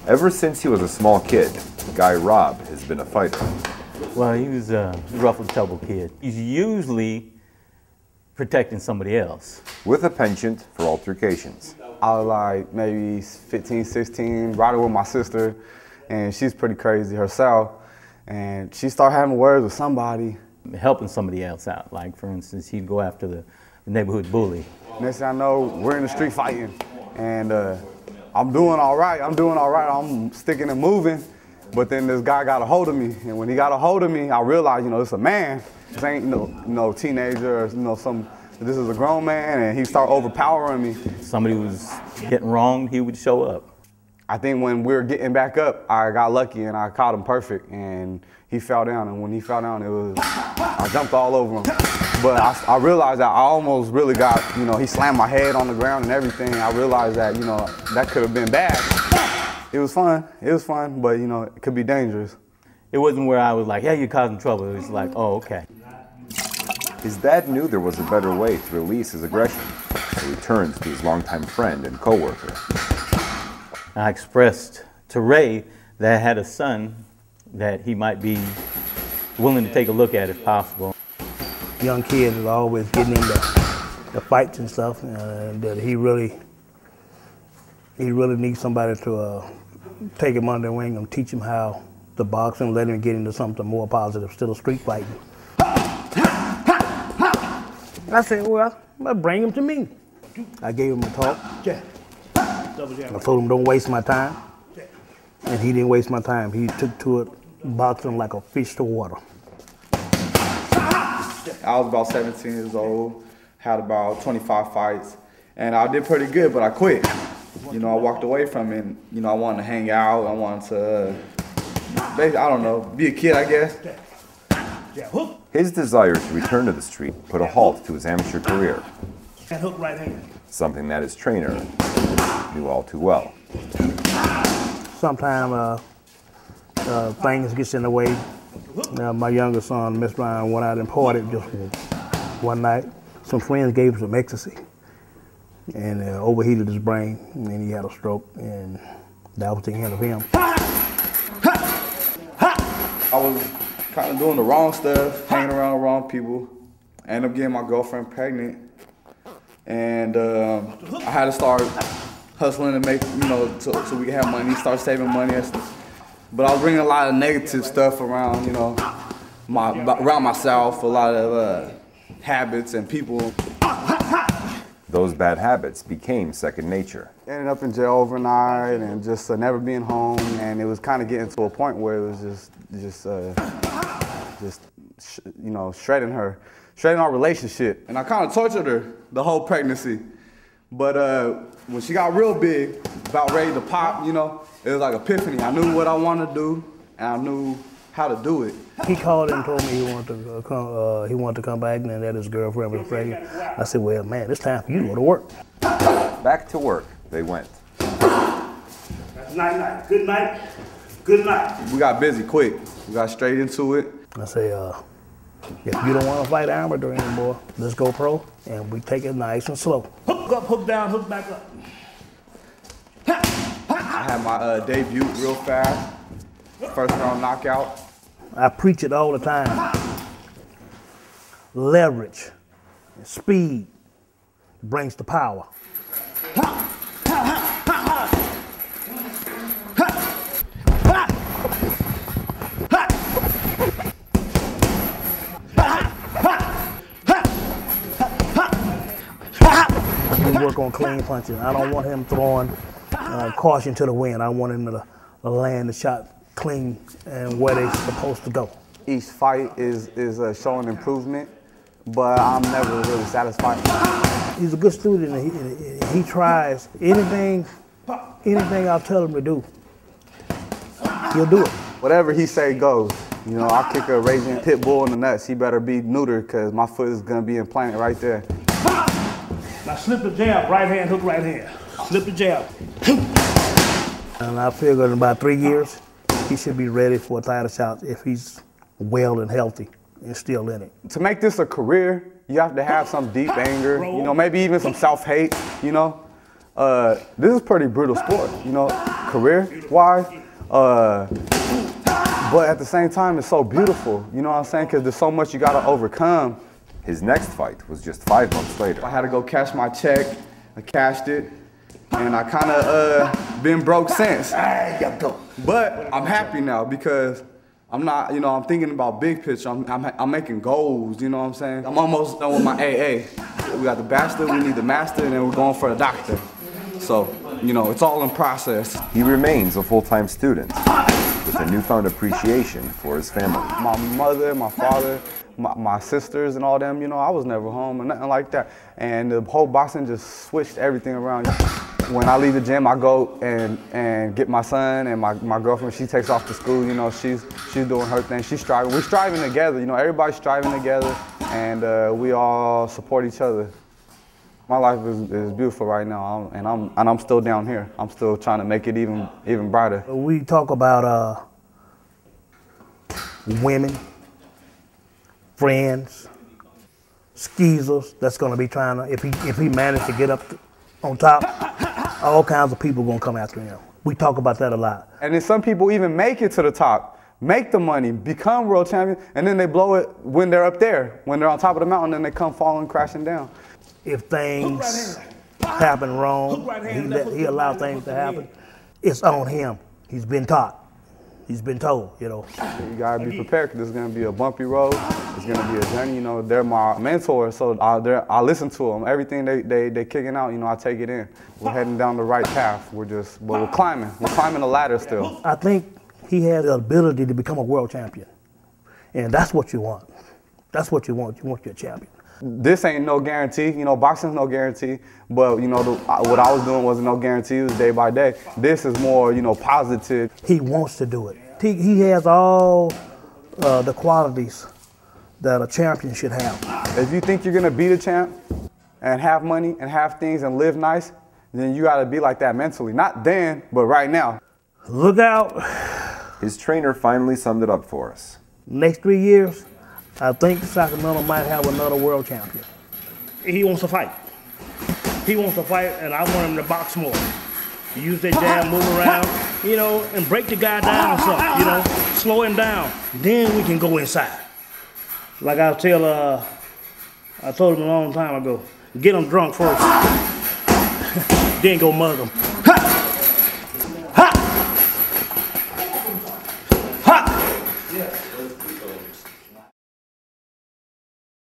Ever since he was a small kid, Guy Robb has been a fighter. Well, he was a rough and tumble kid. He's usually protecting somebody else. With a penchant for altercations. I was like maybe 15, 16, riding with my sister, and she's pretty crazy herself. And she started having words with somebody. Helping somebody else out. Like, for instance, he'd go after the neighborhood bully. Next thing I know, we're in the street fighting, and I'm doing all right, I'm sticking and moving, but then this guy got a hold of me, and when he got a hold of me, I realized, it's a man. This ain't no teenager, or, this is a grown man, and he started overpowering me. Somebody was getting wronged, he would show up. I think when we were getting back up, I got lucky and I caught him perfect, and he fell down, and when he fell down, I jumped all over him. But I realized that I almost really got, he slammed my head on the ground and everything. I realized that, that could have been bad. It was fun, but, it could be dangerous. It wasn't where I was like, yeah, you're causing trouble. It was like, oh, okay. His dad knew there was a better way to release his aggression, so he turns to his longtime friend and co-worker. I expressed to Ray that I had a son that he might be willing to take a look at if possible. Young kids are always getting into the fights and stuff, and that he really needs somebody to take him under the wing and teach him how to box and let him get into something more positive, instead of street fighting. I said, well, I'll bring him to me. I gave him a talk. I told him don't waste my time, and he didn't waste my time. He took to it, boxing like a fish to water. I was about 17 years old, had about 25 fights, and I did pretty good, but I quit. I walked away from it, and, I wanted to hang out, I wanted to, I don't know, be a kid, I guess. His desire to return to the street put a halt to his amateur career. And hook right hand. Something that his trainer knew all too well. Sometimes things get in the way. My younger son, Miss Brown, went out and partied just one night. Some friends gave him some ecstasy, and overheated his brain, and then he had a stroke, and that was the end of him. I was kind of doing the wrong stuff, hanging around the wrong people. I ended up getting my girlfriend pregnant, and I had to start hustling and make, so we could have money, start saving money. But I was bringing a lot of negative stuff around, around myself, a lot of habits and people. Those bad habits became second nature. Ended up in jail overnight and just never being home, and it was kind of getting to a point where it was shredding our relationship. And I kind of tortured her the whole pregnancy. But when she got real big, about ready to pop, it was like epiphany. I knew what I wanted to do, and I knew how to do it. He called and told me he wanted to come back, and that his girlfriend was pregnant. I said, well, man, it's time for you to go to work. Back to work they went. That's night-night. Good night. Good night. We got busy quick. We got straight into it. I say, if you don't want to fight amateur anymore, let's go pro, and we take it nice and slow. Hook up, hook down, hook back up. I had my debut real fast. First round knockout. I preach it all the time. Leverage and speed brings the power. We work on clean punches. I don't want him throwing caution to the wind. I want him to land the shot clean and where they're supposed to go. Each fight is showing improvement, but I'm never really satisfied. He's a good student, and he tries anything I tell him to do, he'll do it. Whatever he say goes. I'll kick a raging pit bull in the nuts. He better be neutered, because my foot is gonna be implanted right there. Now slip the jab, right hand, hook right hand. Slip the jab. And I figure in about 3 years, he should be ready for a title shot if he's well and healthy and still in it. To make this a career, you have to have some deep anger, maybe even some self-hate, This is pretty brutal sport, career-wise. But at the same time, it's so beautiful. You know what I'm saying? Because there's so much you got to overcome. His next fight was just 5 months later. I had to go cash my check. I cashed it. And I kind of been broke since. But I'm happy now because I'm not, you know, I'm thinking about big picture. I'm making goals, you know what I'm saying? I'm almost done with my AA. We got the bachelor, we need the master, and then we're going for the doctor. So, you know, it's all in process. He remains a full-time student with a newfound appreciation for his family. My mother, my father, my sisters and all them, you know, I was never home or nothing like that. And the whole boxing just switched everything around. When I leave the gym, I go and get my son and my girlfriend. She takes off to school. You know, she's doing her thing. She's striving. We're striving together. You know, everybody's striving together, and we all support each other. My life is beautiful right now, and I'm still down here. I'm still trying to make it even brighter. We talk about women, friends, skeezers. That's going to be trying to if he managed to get up on top. All kinds of people gonna come after him. We talk about that a lot. And then some people even make it to the top, make the money, become world champion, and then they blow it when they're up there. When they're on top of the mountain, then they come falling, crashing down. If things happen wrong, he allows things to happen, it's on him. He's been taught. He's been told, you know. You gotta be prepared because there's gonna be a bumpy road. It's gonna be a journey. You know, they're my mentors, so I listen to them. Everything they kicking out, you know, I take it in. We're heading down the right path. But we're climbing. We're climbing the ladder still. I think he has the ability to become a world champion, and that's what you want. That's what you want. You want your champion. This ain't no guarantee, you know, boxing's no guarantee, but, you know, what I was doing wasn't no guarantee, it was day by day. This is more, you know, positive. He wants to do it. He has all the qualities that a champion should have. If you think you're gonna beat a champ and have money and have things and live nice, then you gotta be like that mentally. Not then, but right now. Look out. His trainer finally summed it up for us. Next 3 years, I think Sacramento might have another world champion. He wants to fight. He wants to fight, and I want him to box more. Use that jab, move around, you know, and break the guy down some, you know, slow him down. Then we can go inside. Like I told him a long time ago, get him drunk first, then go mug him.